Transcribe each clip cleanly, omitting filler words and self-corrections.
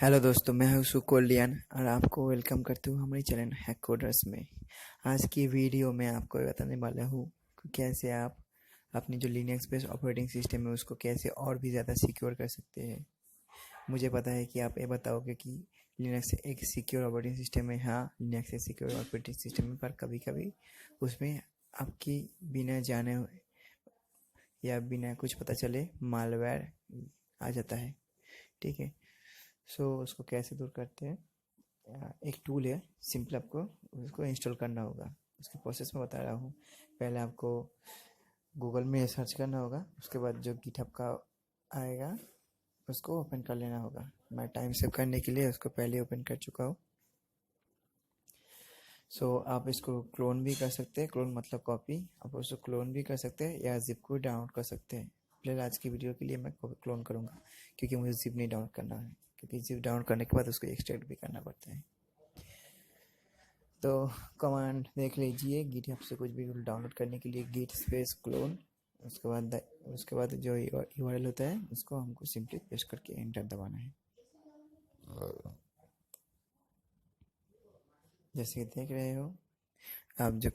Hello दोस्तों, मैं हूं सुकोलियन और आपको वेलकम करता हूं हमारे चैनल हैककोडर्स में। आज की वीडियो में आपको बताने वाला हूं कि कैसे आप अपनी जो लिनक्स बेस्ड ऑपरेटिंग सिस्टम है उसको कैसे और भी ज़्यादा सिक्योर कर सकते हैं। मुझे पता है कि आप ये बताओगे कि लिनक्स एक सिक्योर ऑपरेटिंग सिस्टम है। हाँ, लिनक्स एक सिक्योर ऑपरेटिंग सिस्टम है, पर कभी कभी उसमें आपकी बिना जाने या बिना कुछ पता चले मालवेयर आ जाता है। ठीक है, उसको कैसे दूर करते हैं। एक टूल है, सिंपल आपको उसको इंस्टॉल करना होगा। उसके प्रोसेस में बता रहा हूँ। पहले आपको गूगल में सर्च करना होगा, उसके बाद जो गिटहब का आएगा उसको ओपन कर लेना होगा। मैं टाइम सेव करने के लिए उसको पहले ओपन कर चुका हूँ। आप इसको क्लोन भी कर सकते हैं। क्लोन मतलब कॉपी। आप उसको क्लोन भी कर सकते हैं या जिप को डाउनलोड कर सकते हैं। फिलहाल आज की वीडियो के लिए मैं क्लोन करूँगा, क्योंकि मुझे जिप नहीं डाउनलोड करना है, क्योंकि जिप डाउनलोड करने के बाद उसको एक्सट्रैक्ट भी करना पड़ता है। तो कमांड देख लीजिए, गिटहब से कुछ भी डाउनलोड करने के लिए git स्पेस क्लोन। उसके बाद जो यूआरएल होता है उसको हमको सिंपली पेस्ट करके एंटर दबाना है। जैसे कि देख रहे हो आप, जो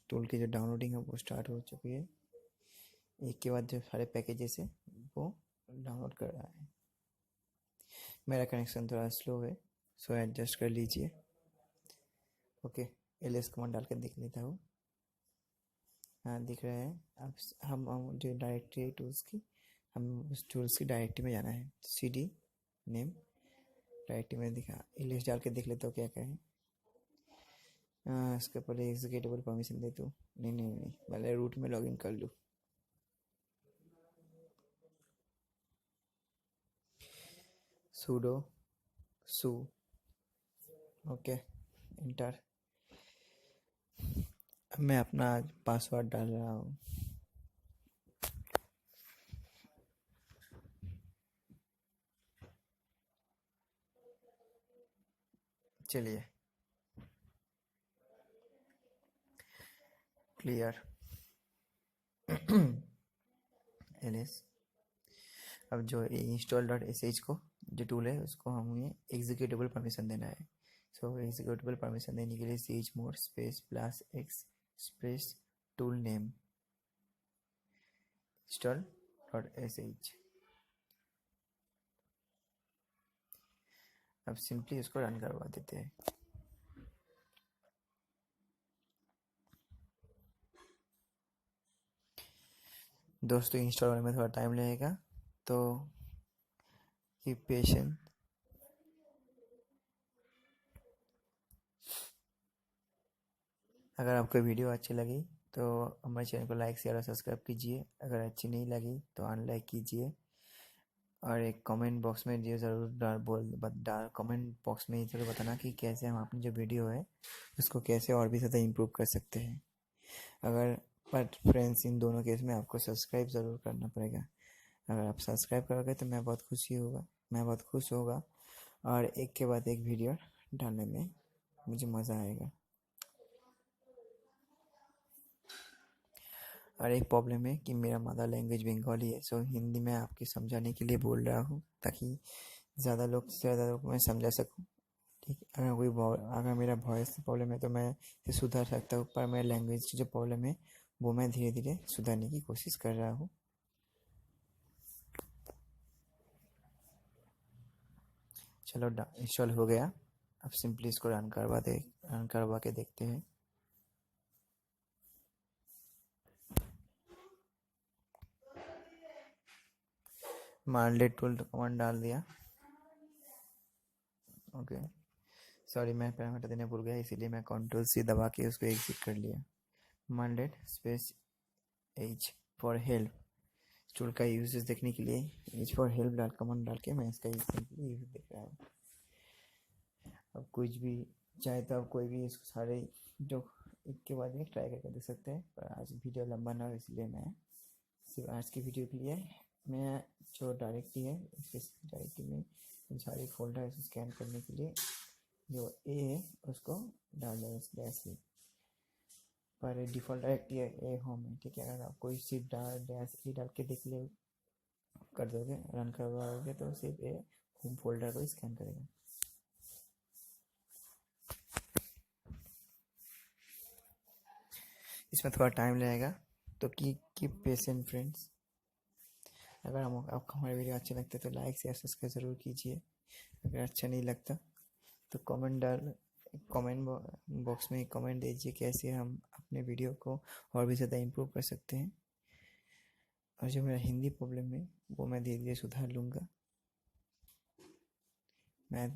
टूल की जो डाउनलोडिंग है वो स्टार्ट हो चुकी है। एक के बाद जो सारे पैकेजेस है वो डाउनलोड कर रहा है। मेरा कनेक्शन थोड़ा स्लो है, सो एडजस्ट कर लीजिए। ओके, ls कमांड डाल कर देख लेता हूँ। हाँ, दिख रहा है। अब हम जो डायरेक्टरी टूल्स की, हम उस टूल्स की डायरेक्टरी में जाना है। cd नेम डायरेक्टरी में दिखा, ls डाल के देख लेता हूँ क्या क्या है। इसके पहले एग्जीक्यूटेबल परमिशन दे दूँ। नहीं, पहले रूट में लॉगिन कर लूँ। sudo su okay, enter. अब मैं अपना पासवर्ड डाल रहा हूँ। चलिए, क्लियर ls। अब जो install.sh को जो टूल है उसको हमें एग्जीक्यूटेबल परमिशन देना है। एग्जीक्यूटेबल परमिशन देने के लिए chmod space +x space tool name install.sh। अब सिंपली इसको रन करवा देते हैं। दोस्तों, इंस्टॉल होने में थोड़ा टाइम लगेगा, तो कीप पेशेंट। अगर आपको वीडियो अच्छी लगी तो हमारे चैनल को लाइक शेयर और सब्सक्राइब कीजिए। अगर अच्छी नहीं लगी तो अनलाइक कीजिए। और एक कमेंट बॉक्स में ये ज़रूर कमेंट बॉक्स में ज़रूर बताना कि कैसे हम अपनी जो वीडियो है उसको कैसे और भी ज़्यादा इम्प्रूव कर सकते हैं। पर फ्रेंड्स, इन दोनों केस में आपको सब्सक्राइब ज़रूर करना पड़ेगा। अगर आप सब्सक्राइब करोगे तो मैं बहुत खुश होगा और एक के बाद एक वीडियो डालने में मुझे मज़ा आएगा। और एक प्रॉब्लम है कि मेरा मदर लैंग्वेज बंगाली है, हिंदी में आपके समझाने के लिए बोल रहा हूँ, ताकि ज़्यादा लोग मैं समझा सकूँ। ठीक है, अगर मेरा वॉइस प्रॉब्लम है तो मैं इसे सुधार सकता हूँ, पर मेरा लैंग्वेज की जो प्रॉब्लम है वो मैं धीरे धीरे सुधारने की कोशिश कर रहा हूँ। चलो, इंस्टॉल हो गया। अब सिंपली इसको रन करवा के देखते हैं। मार्लेट टूल कमांड डाल दिया। ओके, सॉरी, मैं पैरामीटर देने भूल गया, इसीलिए मैं Ctrl+C दबा के उसको एग्जिट कर लिया। मार्लेट space H for help tool का यूजेस देखने के लिए H फॉर हेल्प कमांड डाल के मैं इसका यूज देख रहा हूँ। अब कुछ भी चाहे तो आप कोई भी इसको सारे जो एक के बाद एक ट्राई करके देख सकते हैं, पर आज वीडियो लंबा ना हो इसलिए मैं सिर्फ आज की वीडियो के लिए मैं जो डायरेक्टरी है इस डायरेक्टरी में इन सारे फोल्डर स्कैन करने के लिए जो ए है उसको डाल दें डैश पर डिफ़ॉल्ट डायरेक्टरी है ए होम है। ठीक है, अगर आप कोई सिर्फ डैश ए डाल के देख ले कर दोगे, रन करवाओगे तो सिर्फ ए होम फोल्डर को स्कैन करेगा। इसमें थोड़ा टाइम लगेगा, तो कीप पेशेंट फ्रेंड्स। अगर आपको हमारे वीडियो अच्छे लगते तो लाइक शेयर सब्सक्राइब ज़रूर कीजिए। अगर अच्छा नहीं लगता तो कमेंट बॉक्स में कमेंट दीजिए कैसे हम अपने वीडियो को और भी ज़्यादा इम्प्रूव कर सकते हैं। और जो मेरा हिंदी प्रॉब्लम है वो मैं धीरे धीरे सुधार लूँगा। मैं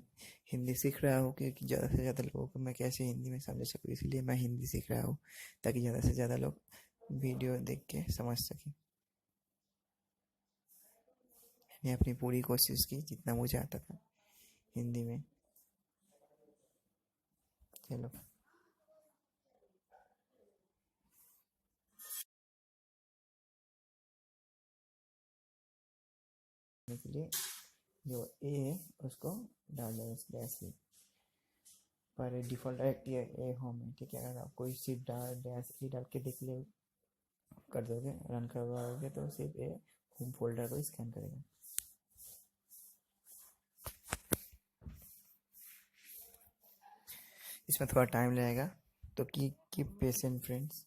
हिंदी सीख रहा हूँ कि ज़्यादा से ज़्यादा लोगों को मैं कैसे हिंदी में समझ सकूँ, इसीलिए मैं हिंदी सीख रहा हूँ ताकि ज़्यादा से ज़्यादा लोग वीडियो देख के समझ सकें। मैंने अपनी पूरी कोशिश की जितना मुझे आता था हिंदी में। चलो, के लिए जो ए है उसको डाल दो डैश ए पर। डिफ़ॉल्ट डायरेक्टरी ए होम है, ठीक है। अगर आप कोई सिर्फ डैश ए डाल के देख ले कर दोगे, रन करवाओगे तो सिर्फ ए होम फोल्डर को स्कैन करेगा। इसमें थोड़ा टाइम लगेगा, तो कीप पेशेंट फ्रेंड्स।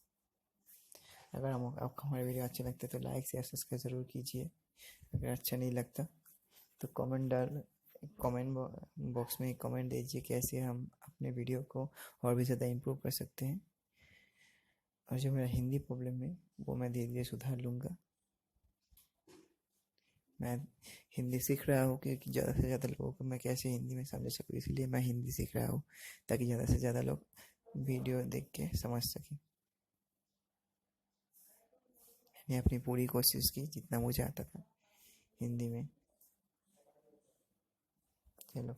अगर आपको हमारे वीडियो अच्छे लगते तो लाइक शेयर सब्सक्राइब ज़रूर कीजिए। अगर अच्छा नहीं लगता तो कमेंट बॉक्स में कमेंट दीजिए कैसे हम अपने वीडियो को और भी ज़्यादा इम्प्रूव कर सकते हैं। और जो मेरा हिंदी प्रॉब्लम है वो मैं धीरे धीरे सुधार लूँगा। मैं हिंदी सीख रहा हूँ कि ज़्यादा से ज़्यादा लोगों को मैं कैसे हिंदी में समझ सकूँ, इसीलिए मैं हिंदी सीख रहा हूँ ताकि ज़्यादा से ज़्यादा लोग वीडियो देख के समझ सकें। मैंने अपनी पूरी कोशिश की जितना मुझे आता था हिंदी में। चलो।